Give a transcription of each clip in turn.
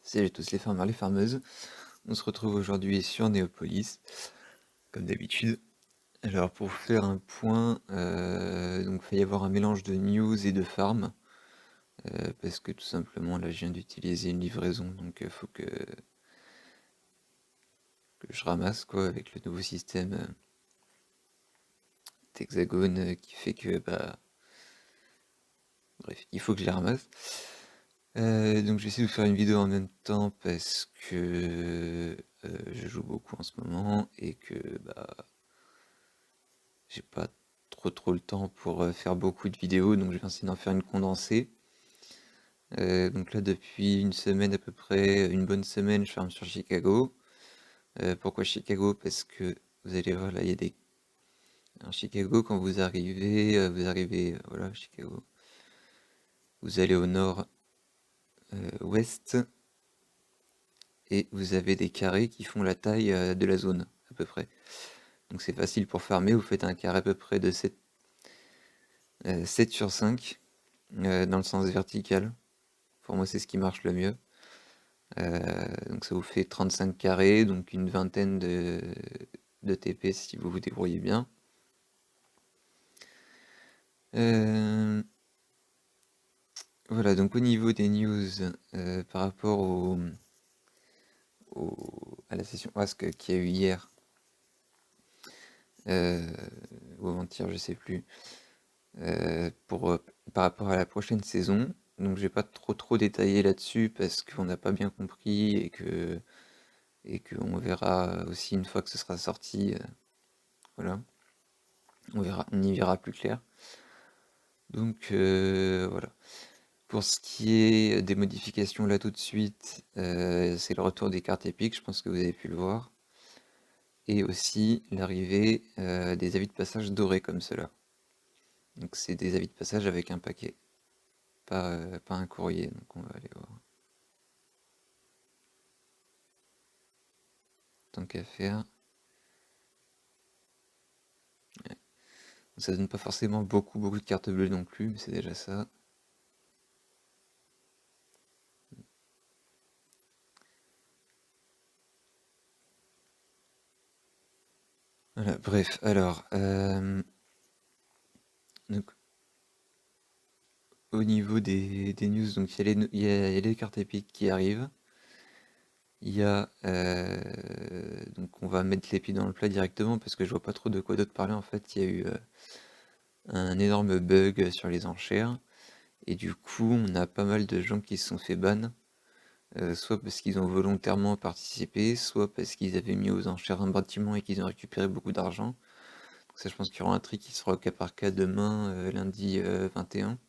Salut à tous les farmers, les farmeuses. On se retrouve aujourd'hui sur Néopolis, comme d'habitude. Alors pour faire un point, donc il va y avoir un mélange de news et de farm, parce que tout simplement là je viens d'utiliser une livraison, donc il faut que je ramasse quoi avec le nouveau système d'hexagone qui fait que bref, il faut que je les ramasse. Donc je vais essayer de vous faire une vidéo en même temps parce que je joue beaucoup en ce moment et que j'ai pas trop le temps pour faire beaucoup de vidéos, donc je vais essayer d'en faire une condensée. Donc là depuis une semaine à peu près, une bonne semaine, je farm sur Chicago. Pourquoi Chicago? Parce que vous allez voir là, il y a des... Alors, Chicago, quand vous arrivez, voilà, Chicago. Vous allez au nord ouest et vous avez des carrés qui font la taille de la zone à peu près. Donc c'est facile pour farmer, vous faites un carré à peu près de 7 sur 5 dans le sens vertical. Pour moi c'est ce qui marche le mieux. Donc ça vous fait 35 carrés, donc une vingtaine de TP si vous vous débrouillez bien. Voilà, donc au niveau des news, par rapport à la session Ask qu'il y a eu hier, euh, ou avant-hier, je sais plus, par rapport à la prochaine saison. Donc je vais pas trop détailler là-dessus parce qu'on n'a pas bien compris et qu'on verra aussi une fois que ce sera sorti. Voilà, on y verra plus clair. Donc voilà. Pour ce qui est des modifications là tout de suite, c'est le retour des cartes épiques, je pense que vous avez pu le voir. Et aussi l'arrivée des avis de passage dorés comme cela. Donc c'est des avis de passage avec un paquet, pas un courrier, donc on va aller voir. Tant qu'à faire. Ouais. Ça donne pas forcément beaucoup de cartes bleues non plus, mais c'est déjà ça. Voilà, bref, alors, donc, au niveau des news, donc il y a les cartes épiques qui arrivent. Il y a, donc on va mettre les pieds dans le plat directement parce que je vois pas trop de quoi d'autre parler en fait. Il y a eu un énorme bug sur les enchères et du coup on a pas mal de gens qui se sont fait ban, soit parce qu'ils ont volontairement participé, soit parce qu'ils avaient mis aux enchères un bâtiment et qu'ils ont récupéré beaucoup d'argent. Donc ça je pense qu'il y aura un tri qui sera au cas par cas demain, lundi 21.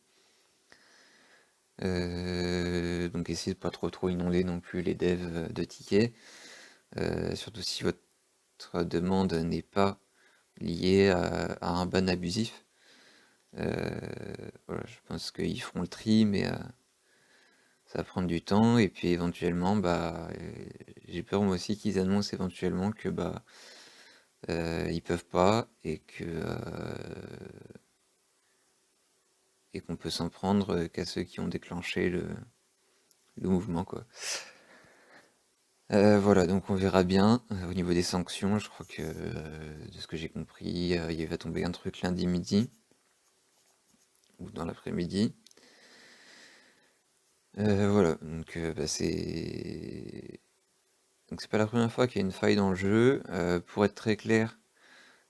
Donc essayez de pas trop inonder non plus les devs de tickets, surtout si votre demande n'est pas liée à un ban abusif. Voilà, je pense qu'ils feront le tri, mais ça va prendre du temps. Et puis éventuellement, j'ai peur moi aussi qu'ils annoncent éventuellement que ils peuvent pas et qu'on peut s'en prendre qu'à ceux qui ont déclenché le mouvement, quoi. Voilà, donc on verra bien au niveau des sanctions. Je crois que de ce que j'ai compris, il va tomber un truc lundi midi ou dans l'après-midi. Voilà, donc c'est pas la première fois qu'il y a une faille dans le jeu. Pour être très clair,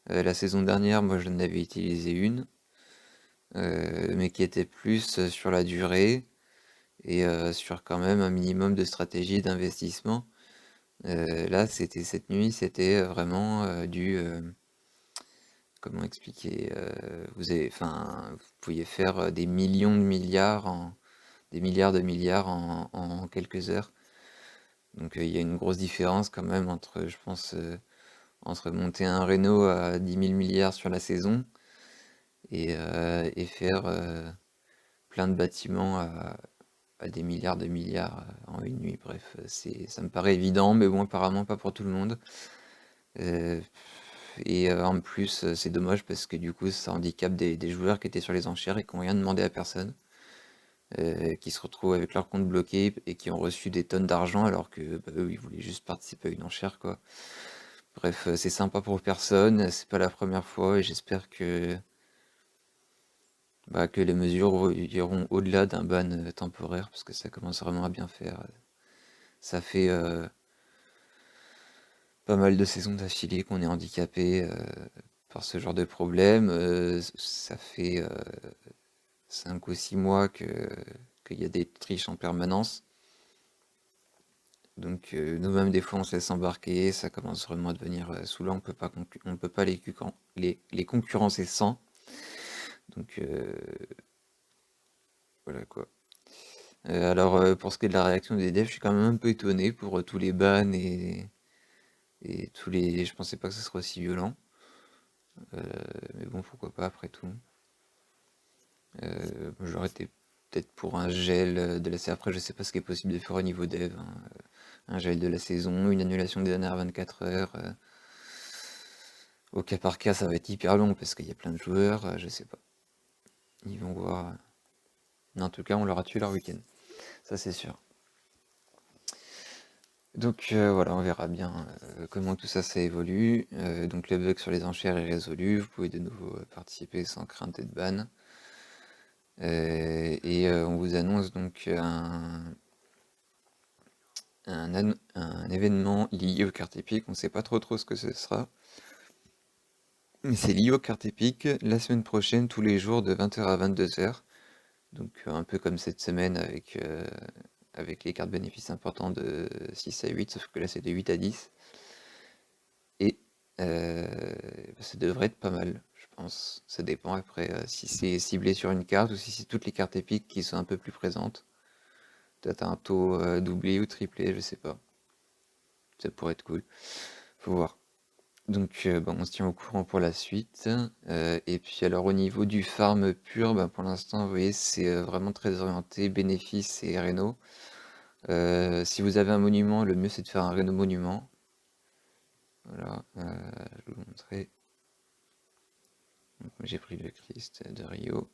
la saison dernière, moi je avais utilisé une, mais qui était plus sur la durée et sur quand même un minimum de stratégie d'investissement. Là, c'était cette nuit, c'était vraiment comment expliquer, vous pouviez faire des millions de milliards des milliards de milliards en quelques heures. Donc il y a une grosse différence quand même entre, je pense, entre monter un Renault à 10 000 milliards sur la saison et faire plein de bâtiments à des milliards de milliards en une nuit. Bref, ça me paraît évident, mais bon, apparemment pas pour tout le monde. Euh, en plus, c'est dommage parce que du coup, ça handicape des joueurs qui étaient sur les enchères et qui n'ont rien demandé à personne. qui se retrouvent avec leur compte bloqué et qui ont reçu des tonnes d'argent alors que bah, eux ils voulaient juste participer à une enchère quoi. Bref, c'est sympa pour personne, c'est pas la première fois et j'espère que les mesures iront au-delà d'un ban temporaire parce que ça commence vraiment à bien faire. Ça fait pas mal de saisons d'affilée qu'on est handicapé par ce genre de problème. Ça fait 5 ou 6 mois qu'il y a des triches en permanence. Donc nous-mêmes des fois on se laisse embarquer, ça commence vraiment à devenir saoulant, on peut pas les concurrencer sans. Donc voilà quoi. Alors pour ce qui est de la réaction des devs, je suis quand même un peu étonné pour tous les bans et tous les. Je pensais pas que ce serait aussi violent. Euh, mais bon pourquoi pas après tout. J'aurais été peut-être pour un gel de la saison. Après je sais pas ce qui est possible de faire au niveau dev, hein. Un gel de la saison, une annulation des dernières 24 heures. Au cas par cas, ça va être hyper long parce qu'il y a plein de joueurs, je sais pas. Ils vont voir. Mais en tout cas, on leur a tué leur week-end. Ça, c'est sûr. Donc voilà, on verra bien comment tout ça, ça évolue. Donc le bug sur les enchères est résolu. Vous pouvez de nouveau participer sans crainte d'être ban. Et on vous annonce donc un événement lié aux cartes épiques. On ne sait pas trop ce que ce sera. Mais c'est lié aux cartes épiques la semaine prochaine, tous les jours de 20h à 22h. Donc un peu comme cette semaine avec les cartes bénéfices importants de 6 à 8, sauf que là c'est de 8 à 10. Et ça devrait être pas mal, je pense. Ça dépend après si c'est ciblé sur une carte ou si c'est toutes les cartes épiques qui sont un peu plus présentes. Peut-être un taux doublé ou triplé, je sais pas. Ça pourrait être cool. Faut voir. Donc bon, on se tient au courant pour la suite. Et puis alors au niveau du farm pur, pour l'instant, vous voyez, c'est vraiment très orienté bénéfices et réno. Si vous avez un monument, le mieux c'est de faire un réno monument. Voilà, je vais vous montrer. Donc, j'ai pris le Christ de Rio.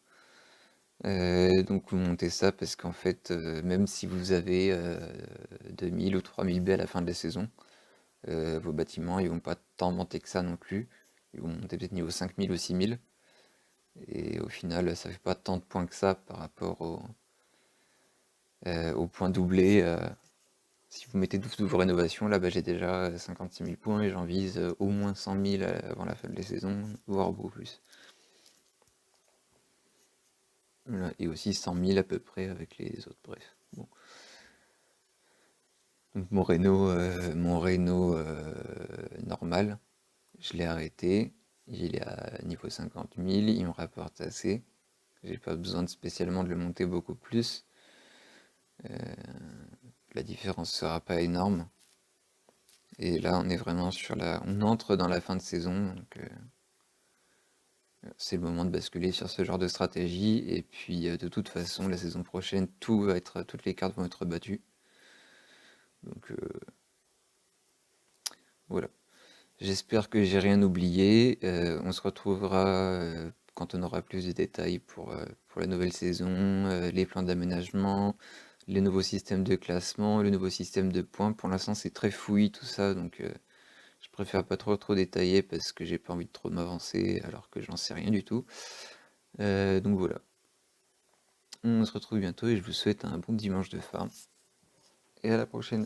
Donc vous montez ça parce qu'en fait, même si vous avez 2000 ou 3000 baies à la fin de la saison, vos bâtiments ils vont pas tant monter que ça non plus. Ils vont monter peut-être niveau 5000 ou 6000. Et au final, ça fait pas tant de points que ça par rapport au point doublé. Si vous mettez 12 vos rénovations, là j'ai déjà 56 000 points et j'en vise au moins 100 000 avant la fin de la saison, voire beaucoup plus. Voilà, et aussi 100 000 à peu près avec les autres, bref. Bon. Donc mon réno normal, je l'ai arrêté. Il est à niveau 50 000, il me rapporte assez. J'ai pas besoin de spécialement de le monter beaucoup plus. La différence sera pas énorme. Et là, on est vraiment on entre dans la fin de saison, donc c'est le moment de basculer sur ce genre de stratégie. Et puis, de toute façon, la saison prochaine, toutes les cartes vont être battues. Donc voilà. J'espère que j'ai rien oublié. On se retrouvera quand on aura plus de détails pour la nouvelle saison, les plans d'aménagement, les nouveaux systèmes de classement, le nouveau système de points. Pour l'instant, c'est très fouillis tout ça, donc je préfère pas trop détailler parce que j'ai pas envie de trop m'avancer alors que j'en sais rien du tout. Donc voilà. On se retrouve bientôt et je vous souhaite un bon dimanche de farm. Et à la prochaine.